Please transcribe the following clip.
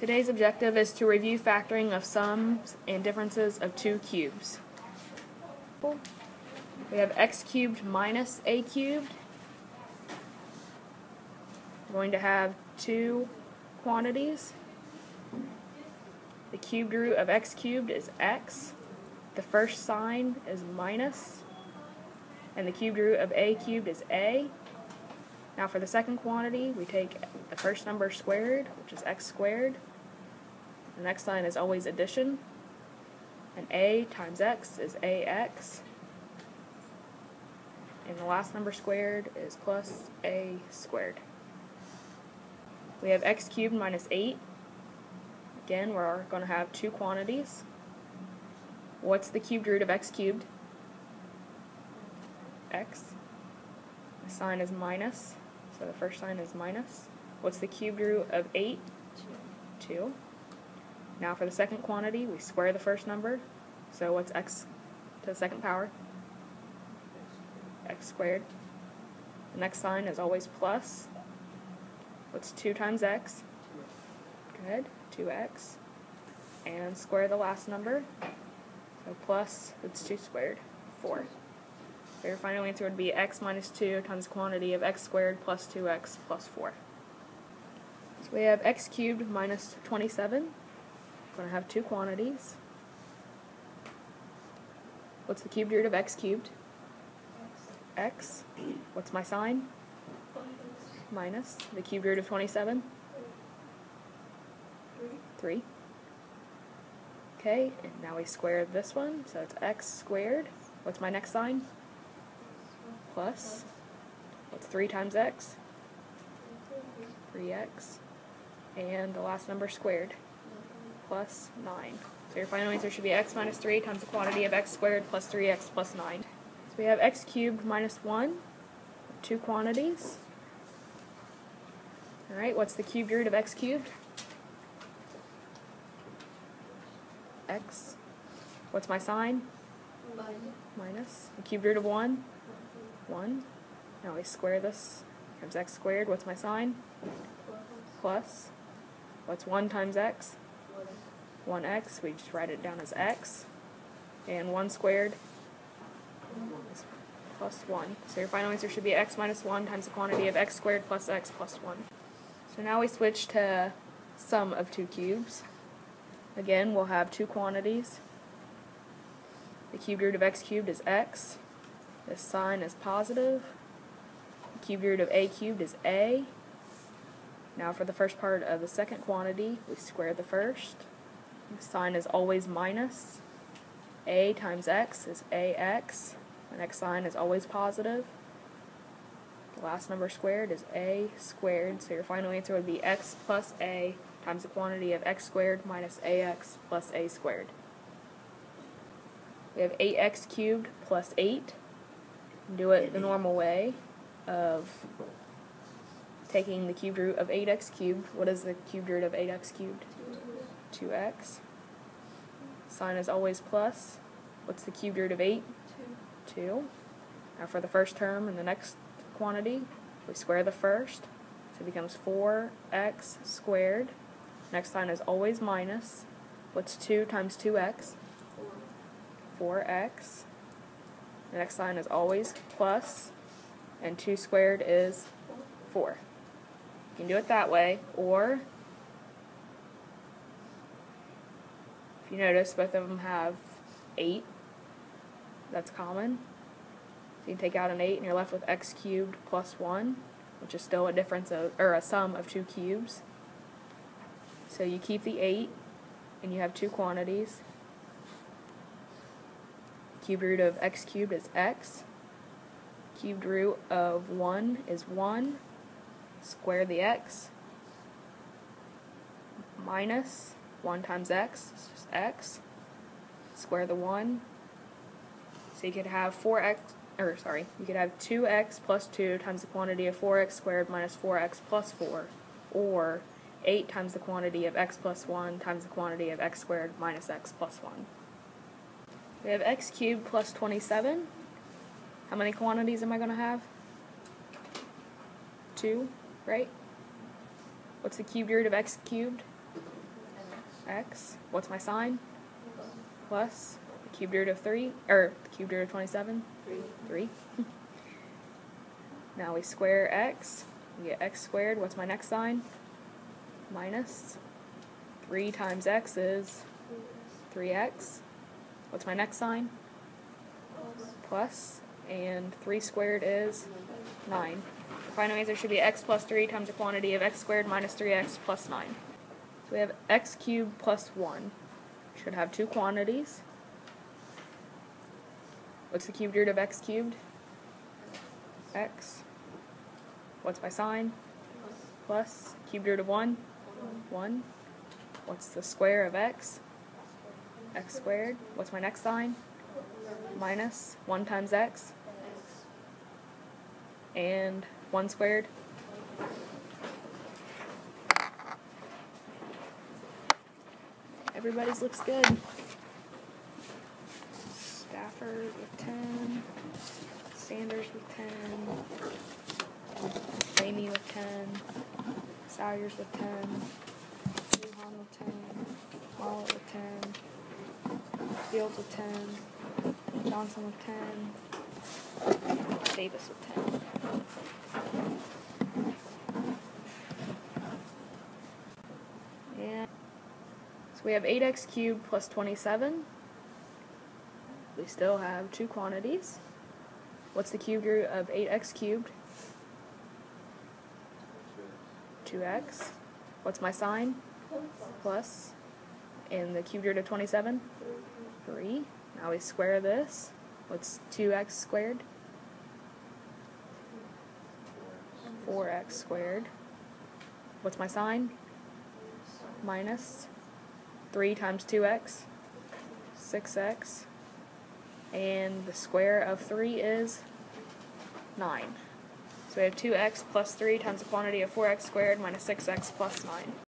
Today's objective is to review factoring of sums and differences of two cubes. We have x cubed minus a cubed. We're going to have two quantities. The cubed root of x cubed is x. The first sign is minus. And the cubed root of a cubed is a. Now for the second quantity, we take the first number squared, which is x squared. The next sign is always addition. And a times x is ax. And the last number squared is plus a squared. We have x cubed minus 8. Again, we're going to have two quantities. What's the cubed root of x cubed? X. The sign is minus, so the first sign is minus. What's the cubed root of 8? 2. Now for the second quantity, we square the first number. So what's x to the second power? X squared. The next sign is always plus. What's 2 times x? Good. 2x. And square the last number. So plus, it's 2 squared, 4. So your final answer would be x minus 2 times the quantity of x squared plus 2x plus 4. So we have x cubed minus 27. We're going to have two quantities. What's the cubed root of x cubed? X. What's my sign? Minus. The cubed root of 27? 3. Okay, and now we square this one, so it's x squared. What's my next sign? Plus. What's 3 times x? 3x. And the last number squared. Plus 9. So your final answer should be x minus 3 times the quantity of x squared plus 3x plus 9. So we have x cubed minus 1, two quantities. Alright, what's the cubed root of x cubed? X. What's my sign? Minus. The cubed root of 1? 1. Now we square this. Times x squared. What's my sign? Plus. What's 1 times x? 1x. We just write it down as x. And 1 squared is plus 1. So your final answer should be x minus 1 times the quantity of x squared plus x plus 1. So now we switch to sum of two cubes. Again, we'll have two quantities. The cubed root of x cubed is x. This sign is positive. The cubed root of a cubed is a. Now for the first part of the second quantity, we square the first. The sign is always minus. A times x is ax. The next sign is always positive. The last number squared is a squared, so your final answer would be x plus a times the quantity of x squared minus ax plus a squared. We have 8x cubed plus 8. Do it the normal way of taking the cubed root of 8x cubed. What is the cubed root of 8x cubed? 2x. Sign is always plus. What's the cubed root of 8? 2. Now for the first term in the next quantity, we square the first. So it becomes 4x squared. Next sign is always minus. What's 2 times 2x? 4x. The next sign is always plus. And 2 squared is 4. You can do it that way, or if you notice, both of them have 8. That's common. So you can take out an 8 and you're left with x cubed plus 1, which is still a difference of, or a sum of two cubes. So you keep the 8 and you have two quantities. Cubed root of x cubed is x. Cubed root of 1 is 1. Square the x. Minus 1 times x, it's just x. Square the 1. So you could have you could have 2x plus 2 times the quantity of 4x squared minus 4x plus 4, or 8 times the quantity of x plus 1 times the quantity of x squared minus x plus 1. We have x cubed plus 27. How many quantities am I going to have? 2, right? What's the cubed root of x cubed? x. What's my sign? Plus the cubed root of 3, or the cubed root of 27? 3. Now we square x. We get x squared. What's my next sign? Minus. 3 times x is 3x. What's my next sign? Plus. And 3 squared is 9. The final answer should be x plus 3 times the quantity of x squared minus 3x plus 9. So we have x cubed plus 1. Should have two quantities. What's the cubed root of x cubed? X. What's my sign? Plus. Cubed root of 1? 1. What's the square of x? X squared. What's my next sign? Minus 1 times x. And 1 squared. Everybody's looks good. Stafford with 10. Sanders with 10. Ramey with 10. Salyers with 10. Lujan with 10. Mollett with 10. Fields with 10. Johnson with 10. Davis with 10. And so we have 8x cubed plus 27. We still have two quantities. What's the cubed root of 8x cubed? 2x. What's my sign? Plus. And the cubed root of 27? 3. Now we square this. What's 2x squared? 4x squared. What's my sign? Minus. 3 times 2x? 6x. And the square of 3 is 9. So we have 2x plus 3 times the quantity of 4x squared minus 6x plus 9.